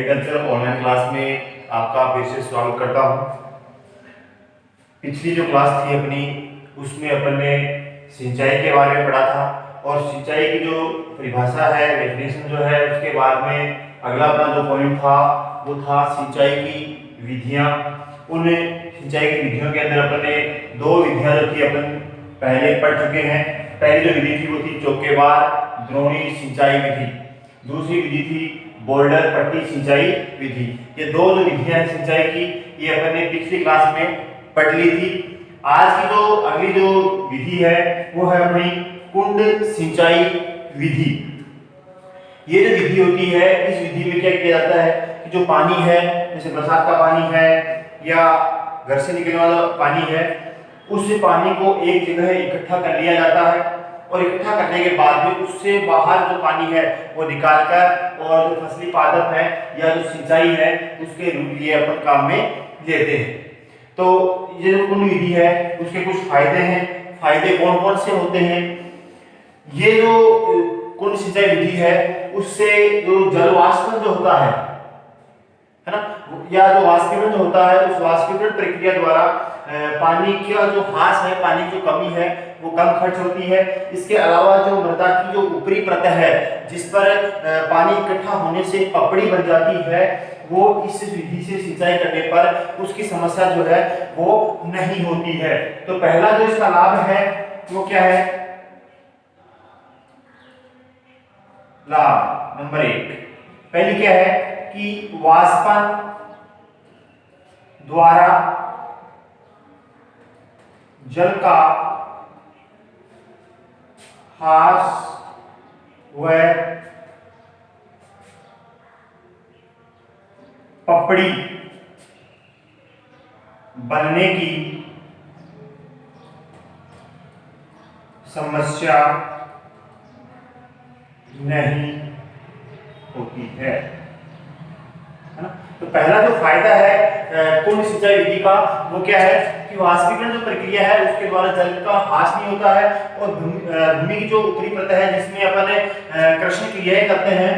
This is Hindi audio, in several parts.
एग्रीकल्चर ऑनलाइन क्लास में आपका फिर से स्वागत करता हूं। पिछली जो क्लास थी अपनी उसमें अपन ने सिंचाई के बारे में पढ़ा था और सिंचाई की जो परिभाषा है, डेफिनेशन जो है, उसके बाद में अगला अपना जो पॉइंट था वो था सिंचाई की विधियां। उन सिंचाई की विधियों के अंदर अपन ने दो विधियां जो थी अपन पहले पढ़ चुके हैं। पहली जो विधि थी वो थी चौकेबार द्रोणी सिंचाई विधि, दूसरी विधि थी बोल्डर पट्टी सिंचाई विधि। ये दो जो विधियां हैं सिंचाई की, ये अपन ने पिछली क्लास में पढ़ ली थी। आज की जो अगली जो विधि है वो है अपनी कुंड सिंचाई विधि। ये जो विधि होती है, इस विधि में क्या किया जाता है कि जो पानी है, जैसे बरसात का पानी है या घर से निकलने वाला पानी है, उस पानी को एक जगह इकट्ठा कर लिया जाता है और इकट्ठा करने के बाद में उससे बाहर जो पानी है वो निकालकर और जो फसली पादप है या जो सिंचाई है उसके लिए अपन काम में लेते हैं। तो ये जो कुंड विधि है उसके कुछ फायदे हैं। फायदे कौन कौन से होते हैं? ये जो कुंड सिंचाई विधि है उससे जो जल वाष्पन जो होता है ना, या जो वाष्पीकरण जो होता है, उस वाष्पीकरण प्रक्रिया द्वारा पानी का जो ह्रास है, पानी की जो कमी है वो कम खर्च होती है। इसके अलावा जो मृदा की जो ऊपरी परत है जिस पर पानी इकट्ठा होने से पपड़ी बन जाती है, वो इस विधि से सिंचाई करने पर उसकी समस्या जो है वो नहीं होती है। तो पहला जो इसका लाभ है वो क्या है? लाभ नंबर 1 पहली क्या है कि वाष्पन द्वारा जल का ह्रास व पपड़ी बनने की समस्या नहीं होती है ना। तो पहला जो फायदा है कुंड सिंचाई विधि का वो क्या है कि वाष्पीकरण जो प्रक्रिया है उसके द्वारा जल का ह्रास नहीं होता है और भूमि की जो ऊपरी परत है जिसमें अपन कृषि क्रियाएं करते हैं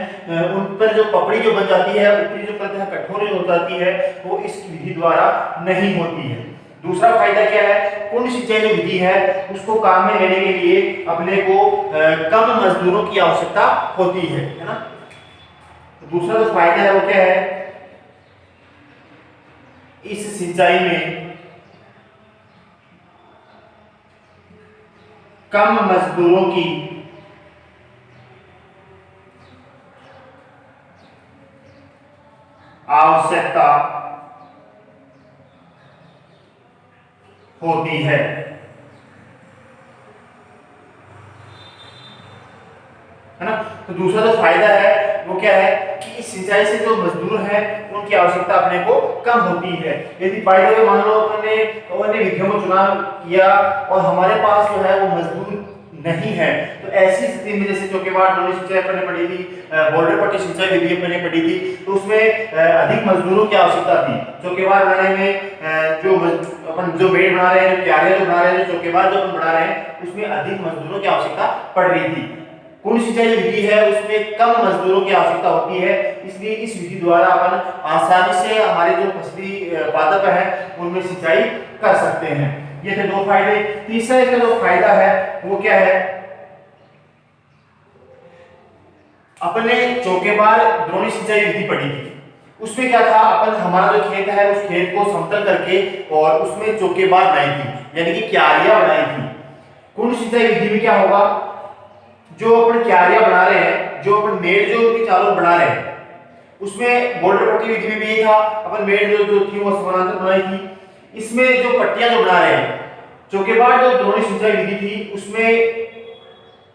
उन पर जो पपड़ी जो बन जाती है, ऊपरी जो परत है कठोर जो हो जाती है, वो इस विधि द्वारा नहीं होती है। दूसरा फायदा क्या है? कुंड सिंचाई जो विधि है उसको काम में लेने के लिए अपने को कम मजदूरों की आवश्यकता होती है ना। तो दूसरा जो फायदा है वो क्या है? इस सिंचाई में कम मजदूरों की आवश्यकता होती है ना। तो दूसरा जो फायदा है वो क्या है कि इस सिंचाई से जो मजदूर हैं उनकी आवश्यकता अपने को कम होती है। यदि बाय द वे मान लो अपने अन्य विधियों को चुनाव किया और हमारे पास जो है वो मजदूर नहीं है, तो ऐसी स्थिति में जैसे चौकेबार द्रोणी सिंचाई अपन ने पढ़ी थी, बोल्डर पट्टी सिंचाई विधि अपन ने पढ़ी थी, तो उसमें अधिक मजदूरों की आवश्यकता थी। चौकेबार बनाने में जो अपन जो बेड बना रहे हैं, जो क्यारियां जो बना रहे हैं, जो चौकेबार जो अपन बना रहे हैं, उसमें अधिक मजदूरों की आवश्यकता पड़ रही थी। कुंड सिंचाई विधि है उसमें कम मजदूरों की आवश्यकता होती है, इसलिए इस विधि द्वारा अपन आसानी से हमारे जो फसली पादप है उनमें सिंचाई कर सकते हैं। ये थे दो फायदे। तीसरा इसका जो फायदा है वो क्या है? अपने चौकेबार द्रोणी सिंचाई विधि पढ़ी थी, उसमें क्या था, अपन हमारा जो खेत है उस खेत को समतल करके और उसमें चौकेबार बनाई थी, यानी कि क्यारियां बनाई थी। कुंड सिंचाई विधि में क्या होगा? जो अपन क्यारियां बना रहे हैं, जो अपन मेड़ जो उनकी चारों बना रहे हैं, उसमें बोल्डर पट्टी विधि में भी ये था, अपन मेड़ जो थी वो समानांतर बनाई थी। इसमें जो पट्टियां जो बना रहे हैं, चौकेबार जो द्रोणी सिंचाई विधि थी उसमें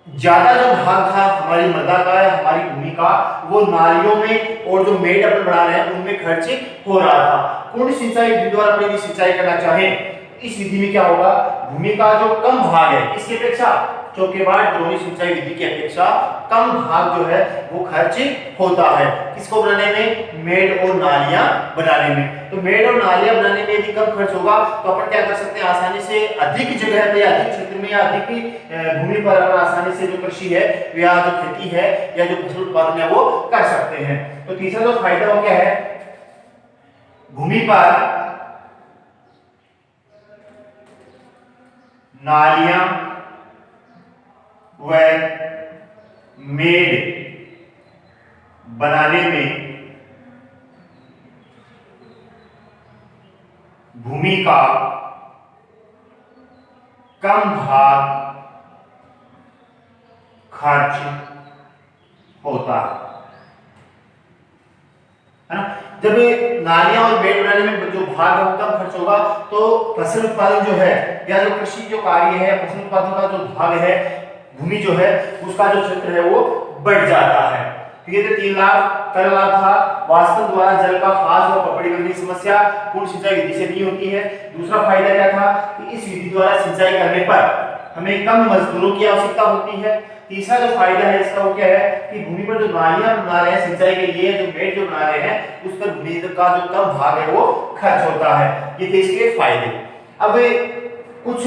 ज्यादा जो भाग था हमारी मृदा का या हमारी भूमि का वो नालियों में और जो मेड़ अपन बना रहे हैं उनमें खर्च हो रहा था। कुंड सिंचाई विधि द्वारा अपनी सिंचाई करना चाहे इस विधि में क्या होगा? भूमि का जो कम भाग है इसकी अपेक्षा चौकेबाड़ द्रोणी सिंचाई विधि की अपेक्षा कम भाग जो है वो खर्च होता है। किसको बनाने में? मेड़ और नालियां बनाने में। तो मेड़ और नालियां बनाने में यदि कम खर्च होगा तो अपन क्या कर सकते हैं, आसानी से अधिक जगह पे, अधिक क्षेत्र में या अधिक भूमि पर अपन आसानी से जो कृषि है या जो खेती है या जो फसल उत्पादन है वो कर सकते हैं। तो तीसरा जो फायदा वो क्या है, भूमि पर नालियां व मेड़ बनाने में भूमि का कम भाग खर्च होता है ना। जब नालियां और मेड़ बनाने में जो भाग है वो कम खर्च होगा तो फसल उत्पादन जो है या जो कृषि जो कार्य है, फसल उत्पादन का जो भाग है, भूमि जो है उसका जो क्षेत्र है वो बढ़ जाता है। तो ये तो 3 लाभ पहला लाभ था, वास्तव द्वारा जल का फास और पपड़ी बनने की समस्या पूर्ण सिंचाई विधि से नहीं होती है। दूसरा फायदा क्या था कि इस विधि द्वारा सिंचाई करने पर हमें कम मजदूरों की आवश्यकता होती है। तीसरा जो फायदा है इसका वो क्या है कि भूमि पर जो नालियां बना रहे हैं सिंचाई के लिए, जो मेड़ जो बना रहे हैं उस पर भूमि का जो कम भाग है वो खर्च होता है। ये थे इसके फायदे। अब कुछ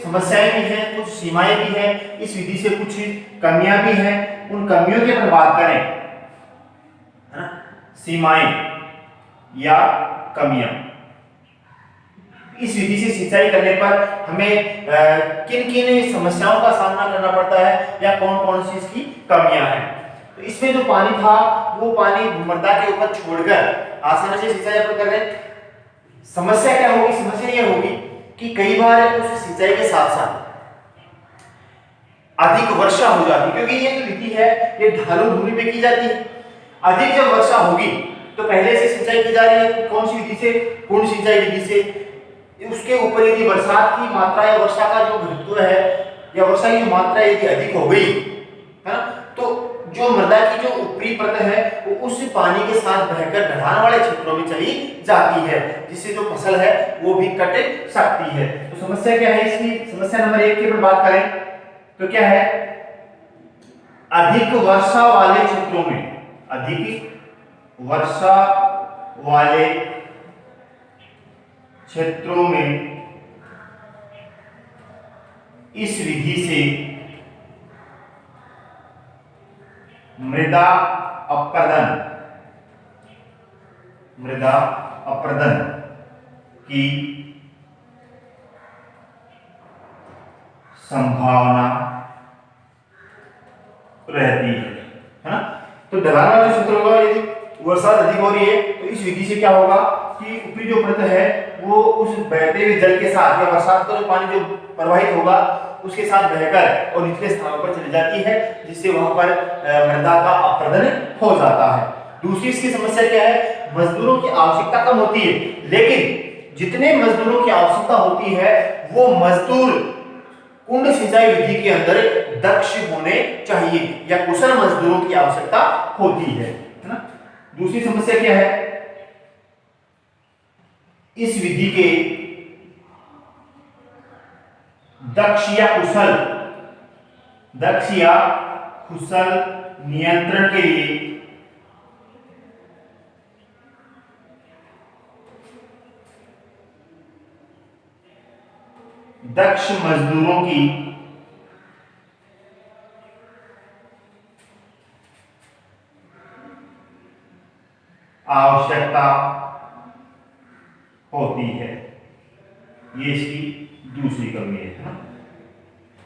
समस्याएं भी हैं, कुछ सीमाएं भी हैं, इस विधि से कुछ कमियां भी हैं। उन कमियों की अगर बात करें, है ना, सीमाएं या कमियां, इस विधि से सिंचाई करने पर हमें किन किन समस्याओं का सामना करना पड़ता है या कौन कौन सी इसकी कमियां हैं। तो इसमें जो पानी था वो पानी भूमध्य के ऊपर छोड़कर आसानी से सिंचाई कर रहे हैं। समस्या क्या होगी? समस्या यह होगी कि कई बार उस सिंचाई के साथ साथ अधिक वर्षा हो जाती है, क्योंकि ये जो विधि है ये ढालू भूमि पे की जाती है। अधिक जब वर्षा होगी तो पहले से सिंचाई की जा रही है कौन सी विधि से? पूर्ण सिंचाई विधि से। उसके ऊपर यदि बरसात की मात्रा या वर्षा का जो घनत्व है या वर्षा की जो मात्रा यदि अधिक हो गई, है ना, तो जो मृदा की जो ऊपरी परत है वो उस पानी के साथ बहकर ढलान वाले क्षेत्रों में चली जाती है, जिससे जो फसल है वो भी कट सकती है। तो समस्या क्या है इसकी? समस्या नंबर 1 की बात करें तो क्या है? अधिक वर्षा वाले क्षेत्रों में, अधिक वर्षा वाले क्षेत्रों में इस विधि से मृदा अपरदन की संभावना रहती है ना। तो ढलान वाले क्षेत्रों में यदि वर्षा अधिक हो रही है तो इस विधि से क्या होगा कि ऊपरी जो परत है वो उस बहते हुए जल के साथ या बरसात का जो पानी जो प्रवाहित होगा उसके साथ बहकर और निचले स्थानों पर चली जाती है, जिससे वहां पर मृदा का अपरदन हो जाता है। दूसरी इसकी समस्या क्या है? मजदूरों की आवश्यकता कम होती है, लेकिन जितने मजदूरों की आवश्यकता होती है वो मजदूर कुंड सिंचाई विधि के अंदर दक्ष होने चाहिए या कुशल मजदूरों की आवश्यकता होती है ना। दूसरी समस्या क्या है? इस विधि के दक्ष या कुशल नियंत्रण के लिए दक्ष मजदूरों की आवश्यकता होती है। ये इसकी दूसरी कमी है ना।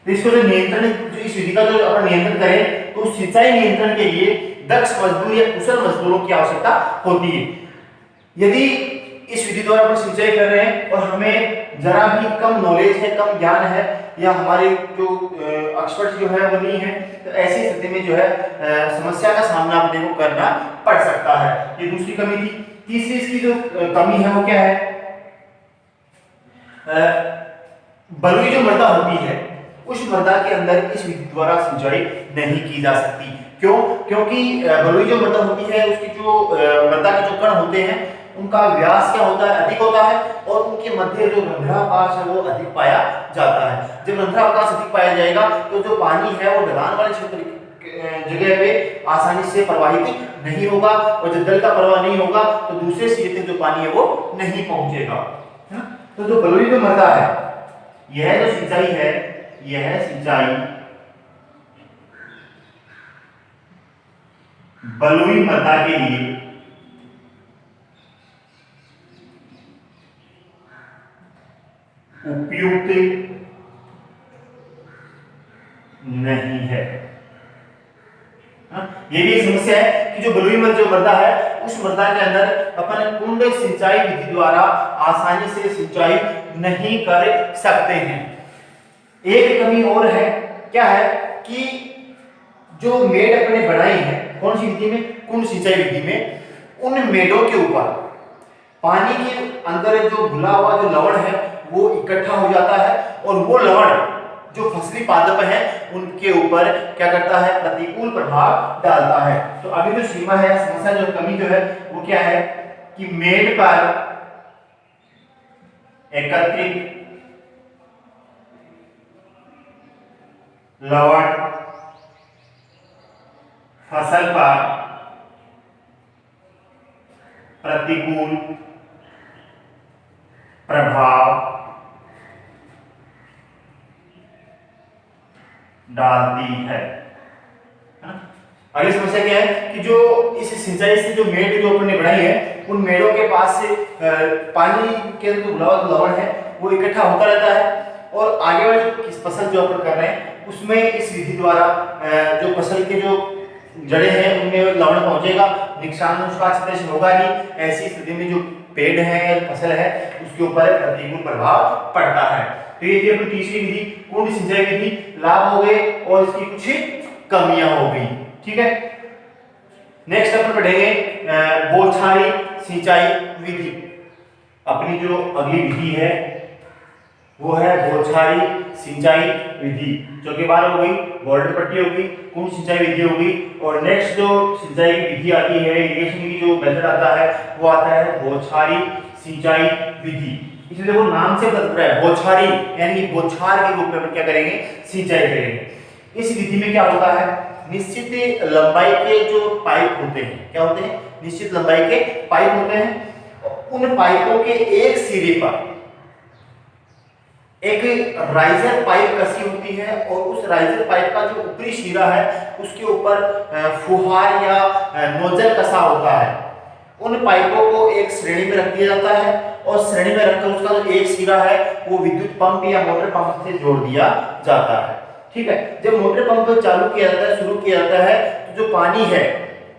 तो इसको जो नियंत्रण, जो इस विधि का जो अपन नियंत्रण करें तो सिंचाई नियंत्रण के लिए दक्ष मजदूर या कुशल मजदूरों की आवश्यकता होती है। यदि इस विधि द्वारा अपन सिंचाई कर रहे हैं और हमें जरा भी कम नॉलेज है, कम ज्ञान है या हमारे जो एक्सपर्ट जो है वो नहीं है, तो ऐसी स्थिति में जो है समस्या का सामना अपने को करना पड़ सकता है। ये दूसरी कमी थी। तीसरी इसकी जो कमी है वो क्या है? बलुई जो मृदा होती है उस मृदा के अंदर इस विधि द्वारा सिंचाई नहीं की जा सकती। क्यों? क्योंकि बलुई जो मृदा होती है उसकी जो मृदा के जो कण होते हैं उनका व्यास क्या होता है, अधिक होता है, और उनके मध्य जो रंध्रावकाश है वो अधिक पाया जाता है। जब रंध्रावकाश अधिक पाया जाएगा तो जो पानी है वो ढलान वाले क्षेत्र जगह पे आसानी से प्रवाहित नहीं होगा, और जब जल का प्रवाह नहीं होगा तो दूसरे सिरे तक जो पानी है वो नहीं पहुंचेगा। तो जो बलुई जो मृदा है, यह जो सिंचाई है, यह सिंचाई बलुई मृदा के लिए उपयुक्त नहीं है। ये भी एक समस्या है कि जो बलुई मृदा है उस मृदा के अंदर अपन कुंड सिंचाई विधि द्वारा आसानी से सिंचाई नहीं कर सकते हैं। एक कमी और है, क्या है कि जो मेड़ अपने बनाई है कौन सी विधि में, कुंड सिंचाई विधि में, उन मेड़ों के ऊपर पानी के अंदर जो घुला हुआ जो लवण है वो इकट्ठा हो जाता है, और वो लवण जो फसली पादप है उनके ऊपर क्या करता है, प्रतिकूल प्रभाव डालता है। तो अभी जो सीमा है, समस्या जो कमी जो है वो क्या है कि मेड़ पर एकत्रित लवण फसल पर प्रतिकूल प्रभाव डालती है। अगली समस्या क्या है कि जो इस सिंचाई से जो मेड़ जो अपने बनाई है उन मेड़ों के पास से पानी के जो लवण है वो इकट्ठा होता रहता है, और आगे वाले जो फसल जो अपन कर रहे हैं उसमें इस विधि द्वारा जो फसल के जो जड़ें हैं उनमें लवण पहुंचेगा, नुकसान उसका अच्छी तरह से होगा नहीं। ऐसी स्थिति में जो पेड़ है या फसल है उसके ऊपर प्रतिकूल प्रभाव पड़ता है। तो ये थी अपनी तीसरी विधि, कुंड सिंचाई विधि। लाभ हो गए और इसकी कुछ कमियां हो गई। ठीक है, नेक्स्ट अपन पढ़ेंगे बौछारी सिंचाई विधि। अपनी जो अगली विधि है वो है बौछारी सिंचाई विधि, जो कि बार हो गई, बॉर्डर पट्टी हो गई, कुंड सिंचाई विधि हो गई, और नेक्स्ट जो सिंचाई विधि आती है, इरिगेशन की जो मेथड आता है वो आता है बौछारी सिंचाई विधि। इसलिए देखो नाम से पता है बौछारी, यानी बौछार के रूप में हम क्या करेंगे, सिंचाई करेंगे। इस विधि में क्या होता है, निश्चित लंबाई के जो पाइप होते हैं, क्या होते हैं, निश्चित लंबाई के पाइप होते हैं। उन पाइपों के एक सिरे पर एक राइजर पाइप कसी होती है, और उस राइजर पाइप का जो ऊपरी सिरा है उसके ऊपर फुहार या नोजल कसा होता है। उन पाइपों को एक श्रेणी में रख दिया जाता है, और श्रेणी में रखकर उसका जो एक सिरा है वो विद्युत पंप या मोटर पंप से जोड़ दिया जाता है। ठीक है, जब मोटर पंप चालू किया जाता है, शुरू किया जाता है, तो जो पानी है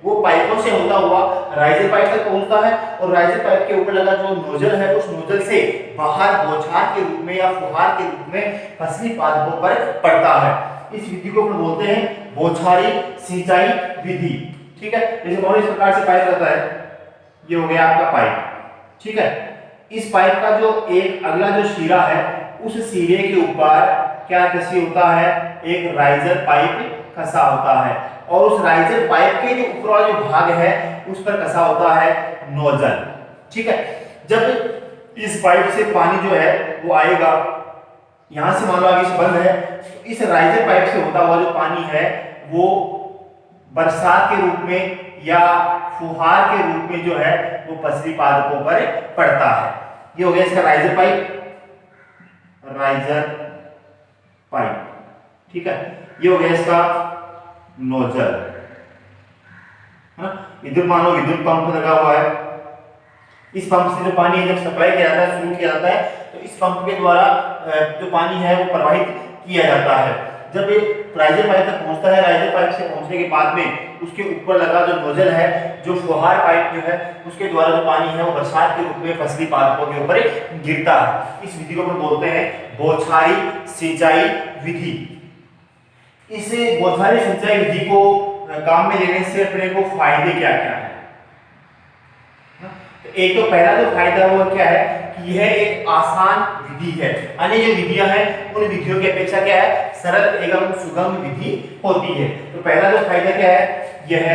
वो पाइपों से होता हुआ राइजर पाइप तक पहुंचता है, और राइजर पाइप के ऊपर लगा जो नोजल है उस नोजल से बाहर बौछार के रूप में या फुहार के रूप में फसली पादपों पर पड़ता है। इस विधि को हम बोलते हैं बौछारी सिंचाई विधि। ठीक है, जैसे बहुत इस प्रकार से पाइप रहता है, ये हो गया आपका पाइप। ठीक है, इस पाइप का जो एक अगला जो सिरा है उस सिरे के ऊपर क्या कसी होता है, एक राइजर पाइप कसा होता है, और उस राइजर पाइप के जो ऊपर वाला जो भाग है उस पर कसा होता है नोजल। ठीक है, जब इस पाइप से पानी जो है वो आएगा, यहां से मान लो आगे से बंद है, तो इस राइजर पाइप से होता हुआ जो पानी है वो बरसात के रूप में या फुहार के रूप में जो है वो फसली पादपों पर पड़ता है। ये हो गया इसका राइजर पाइप, राइजर पाइप। ठीक है, ये हो गया इसका नोजल। इधर मानो विद्युत पंप लगा हुआ है, इस पंप से जो पानी है जब सप्लाई किया जाता है, शुरू किया जाता है, तो इस पंप के द्वारा जो पानी है वो प्रवाहित किया जाता है। जब ये राइजर पाइप तक पहुंचता है, राइजर पाइप से पहुंचने के बाद में उसके ऊपर लगा जो नोजल है, जो फुहार पाइप जो है उसके द्वारा जो पानी है वो बरसात के रूप में फसली पादपों के ऊपर गिरता है। इस विधि को हम बोलते हैं बौछारी सिंचाई विधि। इस बौछारी सिंचाई विधि को काम में लेने से अपने को फायदे क्या क्या है? तो एक तो पहला जो फायदा वो क्या है कि यह एक आसान विधि है। अन्य जो विधियां हैं उन विधियों की अपेक्षा क्या है, सरल एवं सुगम विधि होती है। तो पहला जो फायदा क्या है, यह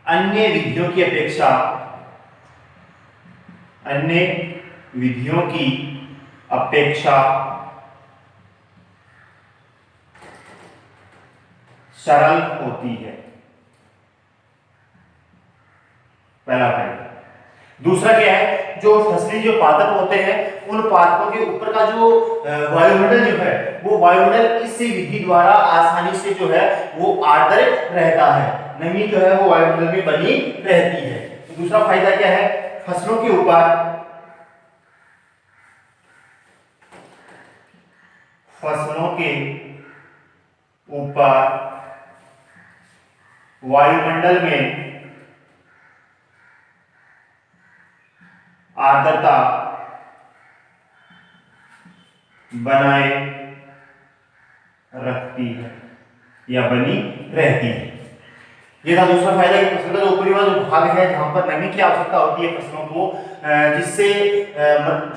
अन्य विधियों की अपेक्षा अन्य विधियों की अपेक्षा सरल होती है। पहला फायदा। दूसरा क्या है, जो फसली जो पादप होते हैं उन पादपों के ऊपर का जो वायुमंडल जो है वो वायुमंडल इस विधि द्वारा आसानी से जो है वो आर्द्र रहता है, नमी जो है वो वायुमंडल में बनी रहती है। तो दूसरा फायदा क्या है, फसलों के ऊपर वायुमंडल में आर्द्रता बनाए रखती है या बनी रहती है। ये था दूसरा फायदा कि फसल का जो ऊपरी वाला जो भाग है जहां पर नमी की आवश्यकता होती है फसलों को, जिससे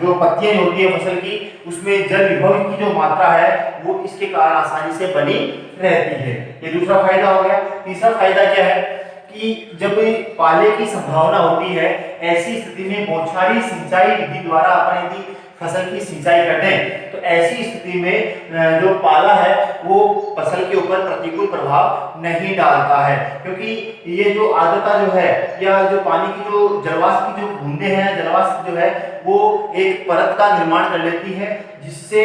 जो पत्तियां होती है फसल की उसमें जल विभव की जो मात्रा है वो इसके कारण आसानी से बनी रहती है। ये दूसरा फायदा हो गया। तीसरा फायदा क्या है कि जब पाले की संभावना होती है ऐसी स्थिति में बौछारी सिंचाई विधि द्वारा अपन यदि फसल की सिंचाई करते हैं तो ऐसी स्थिति में जो पाला है वो फसल के ऊपर प्रतिकूल प्रभाव नहीं डालता है, क्योंकि ये जो आर्द्रता जो है या जो पानी की जो जलवाष्प की जो बूंदें हैं, जलवाष्प जो है वो एक परत का निर्माण कर लेती है, जिससे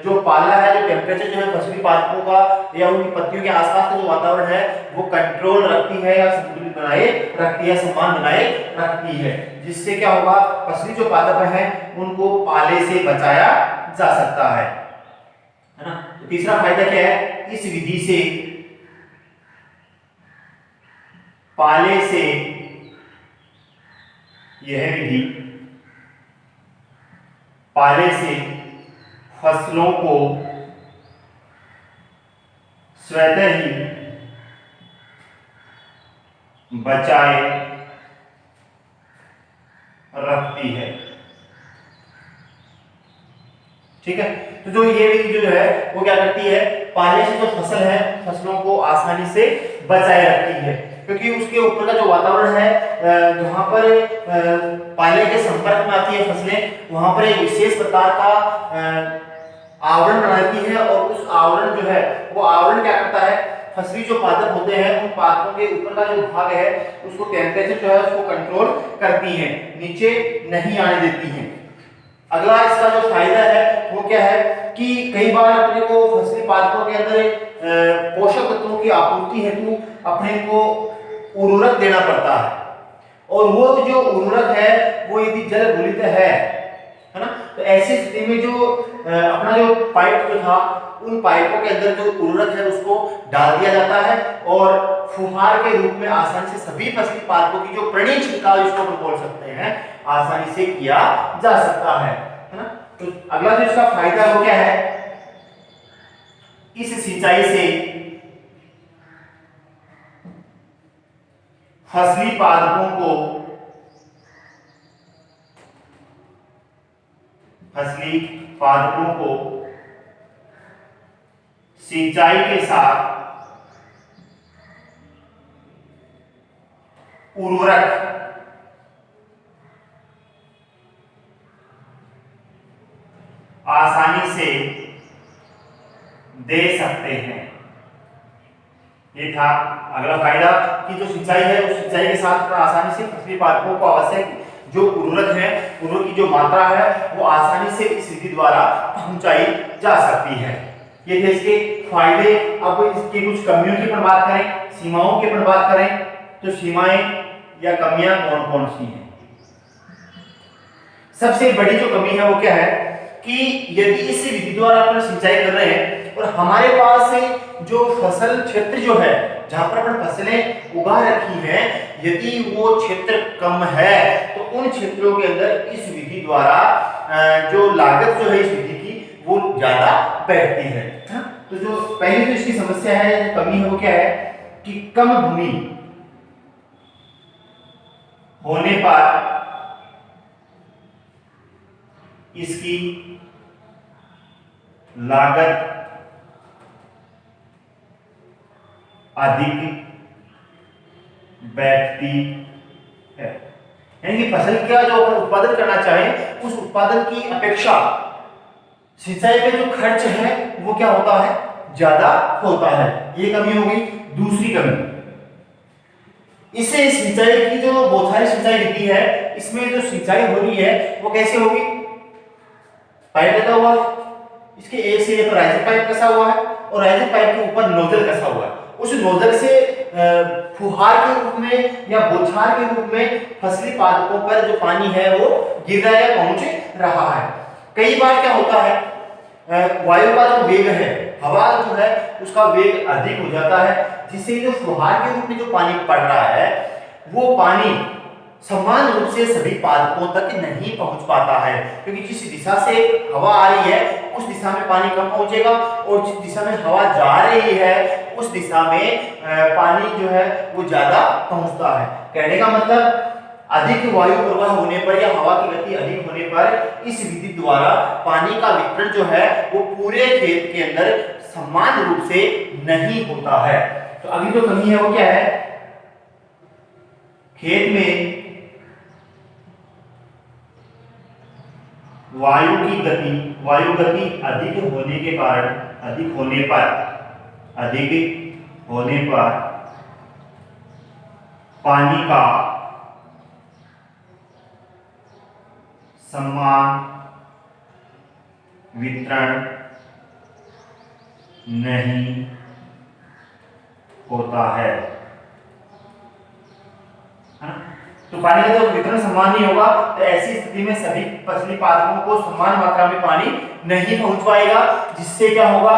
जो पाला है, जो टेम्परेचर जो है फसली पादपों का या उनकी पत्तियों के आसपास का जो वातावरण है वो कंट्रोल रखती है या संतुलित बनाए रखती है, सम्मान बनाए रखती है, जिससे क्या होगा, फसली जो पादप है उनको पाले से बचाया जा सकता है ना। तो तीसरा फायदा क्या है, इस विधि से पाले से यह विधि पाले से फसलों को स्वतः ही बचाए रखती है। ठीक है, तो जो ये विधि जो है वो क्या करती है, पाले से जो फसल है फसलों को आसानी से बचाए रखती है, क्योंकि उसके ऊपर का जो वातावरण है जहां पर पाले के संपर्क में आती है फसलें, वहां पर एक विशेष प्रकार का आवरण बनाती है, और उस आवरण जो है वो आवरण क्या करता है, फसली जो पादप होते हैं उन पादपों के ऊपर का जो भाग है उसको टेम्परेचर जो है उसको कंट्रोल करती है, नीचे नहीं आने देती है। अगला इसका जो फायदा है वो क्या है कि कई बार अपने को फसली पादपों के अंदर पोषक तत्वों की आपूर्ति हेतु अपने को उर्वरक देना पड़ता है, और वो जो उर्वरक है वो यदि जल घुलित है ना, तो ऐसी स्थिति में जो अपना जो पाइप जो था उन पाइपों के अंदर जो उर्वरक है उसको डाल दिया जाता है, और फुहार के रूप में आसानी से सभी फसली पादपों की जो प्रणी छिड़काव जिसको हम बोल सकते हैं आसानी से किया जा सकता है ना। तो अगला जो इसका फायदा वो क्या है, इस सिंचाई से फसली पादपों को सिंचाई के साथ उर्वरक आसानी से दे सकते हैं। ये था अगला फायदा कि जो सिंचाई है उस सिंचाई के साथ आसानी से फसली पादपों को आवश्यक जो उर्वरक है, उर्वरक की जो मात्रा है वो आसानी से इस विधि द्वारा पहुंचाई जा सकती है। ये थे इसके फायदे। अब इसकी कुछ कमियों की बात करें, सीमाओं की बात करें, तो सीमाएं या कमियां कौन कौन सी हैं। सबसे बड़ी जो कमी है वो क्या है कि यदि इस विधि द्वारा अपन सिंचाई कर रहे हैं और हमारे पास जो फसल क्षेत्र जो है जहां पर अपन फसलें उगा रखी हैं, यदि वो क्षेत्र कम है तो उन क्षेत्रों के अंदर इस विधि द्वारा जो लागत जो है इस विधि की वो ज्यादा बैठती है। तो जो पहली तो इसकी समस्या है, कमी है वो क्या है कि कम भूमि होने पर इसकी लागत अधिक बैठती है। यानी कि फसल का जो अपन उत्पादन करना चाहें उस उत्पादन की अपेक्षा सिंचाई पे जो खर्च है वो क्या होता है, ज्यादा होता है। ये कमी होगी। दूसरी कमी, इससे सिंचाई की जो बौछारी सिंचाई विधि है इसमें जो सिंचाई हो रही है वो कैसे होगी, पाइप लगा हुआ है, इसके एक से एक राइजर पाइप कसा हुआ है और राइजर पाइप के ऊपर नोजल कसा हुआ है। उस नोजल से फुहार के रूप में या बौछार के रूप में फसली पादपों पर जो पानी है वो गिर रहा है, पहुंच रहा है। कई बार क्या होता है, वायु का जो वेग है, हवा जो है उसका वेग अधिक हो जाता है, जिससे जो फुहार के रूप में जो पानी पड़ रहा है वो पानी समान रूप से सभी पादपों तक नहीं पहुंच पाता है, क्योंकि जिस दिशा से हवा आ रही है उस दिशा में पानी कम पहुंचेगा और जिस दिशा में हवा जा रही है उस दिशा में पानी जो है वो ज्यादा पहुंचता है। कहने का मतलब अधिक वायु प्रवाह होने पर या हवा की गति अधिक होने पर इस विधि द्वारा पानी का वितरण जो है वो पूरे खेत के अंदर समान रूप से नहीं होता है। तो अगली जो कमी है वो क्या है, खेत में वायु गति अधिक होने पर पानी का समान वितरण नहीं होता है। तो पानी का जब वितरण समान नहीं होगा तो ऐसी स्थिति में सभी फसली पादपों को समान मात्रा में पानी नहीं पहुंच पाएगा, जिससे क्या होगा,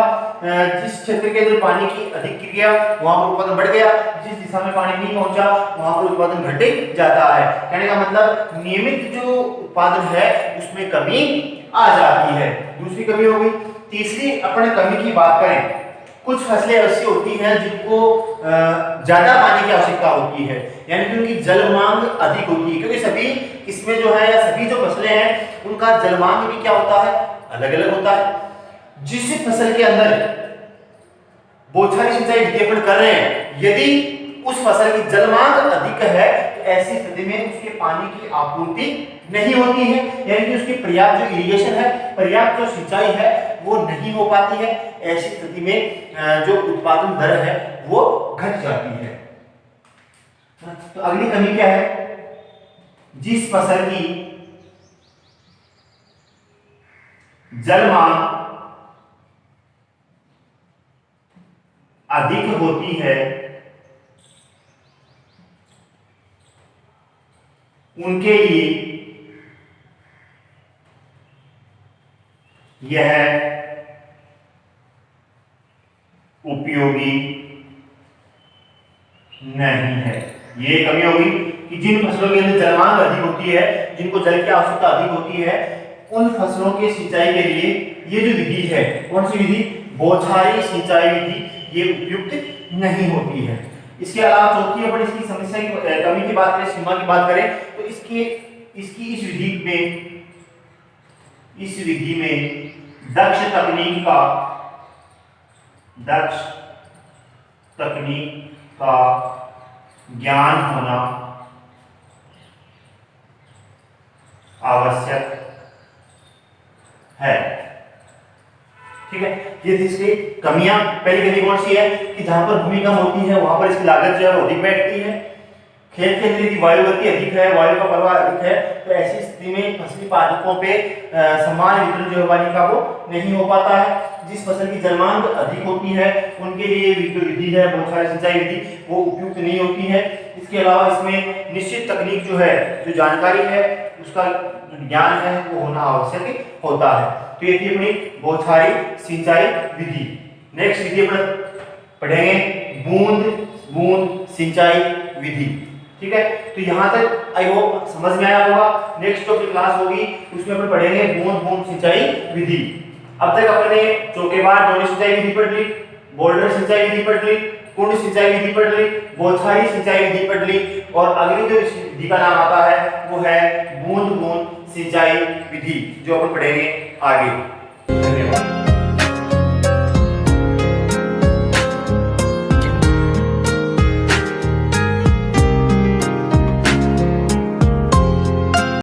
जिस क्षेत्र के अंदर पानी की अधिक क्रिया वहां पर उत्पादन बढ़ गया, जिस दिशा में पानी नहीं पहुंचा वहां पर उत्पादन घट जाता है। कहने का मतलब नियमित जो उत्पादन है उसमें कमी आ जाती है। दूसरी कमी हो गई। तीसरी अपन कमी की बात करें, कुछ फसलें ऐसी होती हैं जिनको ज्यादा पानी की आवश्यकता होती है, यानी कि उनकी जल मांग अधिक होती है, क्योंकि सभी इसमें जो है या सभी जो फसलें हैं उनका जल मांग भी क्या होता है, अलग अलग होता है। जिस फसल के अंदर बौछारी सिंचाई विधि अपन कर रहे हैं, यदि उस फसल की जल मांग अधिक है तो ऐसी स्थिति में उसके पानी की आपूर्ति नहीं होती है, यानी कि उसकी पर्याप्त जो इरिगेशन है, पर्याप्त जो सिंचाई है वो नहीं हो पाती है। ऐसी स्थिति में जो उत्पादन दर है वो घट जाती है। तो अगली कमी क्या है, जिस फसल की जल मांग अधिक होती है उनके लिए यह उपयोगी नहीं है। ये कमी होगी कि जिन फसलों के अंदर जल मांग अधिक होती है, जिनको जल की आवश्यकता अधिक होती है, उन फसलों के सिंचाई के लिए ये जो विधि है, कौन सी विधि, बौछारी सिंचाई विधि, ये उपयुक्त नहीं होती है। इसके अलावा चौथी अपन इसकी समस्या की कमी की बात करें, सीमा की बात करें तो इसकी इस विधि में दक्ष तकनीक का ज्ञान होना आवश्यक है। ठीक है, ये थी इसकी कमियां। पहली कमी कौन सी है कि जहां पर भूमि कम होती है वहां पर इसकी लागत जो है वो अधिक बैठती है। खेत के अंदर की वायु गति अधिक है, वायु का प्रवाह अधिक है, तो ऐसी स्थिति में फसली पादपों पे समान वितरण जो है पानी का वो नहीं हो पाता है। जिस फसल की जल मांग अधिक होती है उनके लिए जो विधि है बौछारी सिंचाई विधि वो उपयुक्त नहीं होती है। इसके अलावा इसमें निश्चित तकनीक जो है, जो जानकारी है, उसका ज्ञान है वो होना आवश्यक होता है। तो ये थी अपनी बौछारी सिंचाई विधि। नेक्स्ट विधि अपन पढ़ेंगे बूंद बूंद सिंचाई विधि। ठीक है, तो यहाँ तक आई होप समझ में आया होगा। नेक्स्ट जो क्लास होगी उसमें अपन पढ़ेंगे बूंद बूंद सिंचाई विधि। अब तक अपने चौकेबार दोहरी सिंचाई विधि पढ़ ली, बोल्डर सिंचाई विधि पढ़ ली, कुंड सिंचाई विधि पढ़ ली, बौछारी सिंचाई विधि पढ़ ली, और अगली जो विधि का नाम आता है वो है बूंद बूंद सिंचाई विधि, जो अपन पढ़ेंगे आगे। धन्यवाद।